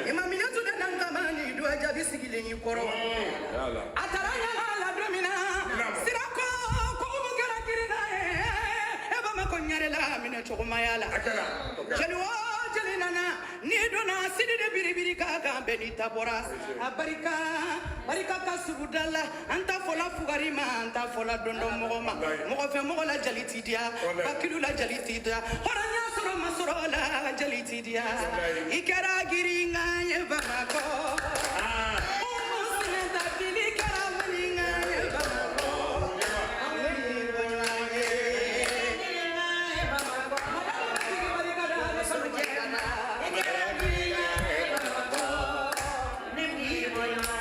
Imamina tu da nanga mani do ajabi sigile sigilen y'i kɔrɔ a taara ɲaga la don min na sira ko mun kɛra girinna ye e ba ma ko ɲare la minɛ cogomaya la jeli o jeli nana n'i donna sidi de biribiri k'a kan bɛɛ n'i ta bɔra a barika ka suguda la an ta fɔla fugari ma an ta fɔla dondon mɔgɔ ma mɔgɔ fɛ mɔgɔ la jali t'i diya bakilu la jali t'i diya hɔrɔnya sɔrɔ ma sɔrɔ la jali t'i diya i kɛra giringa ye Bamakɔ Oumou Sinenta fili kɛra maninga ye Bamakɔ Boy,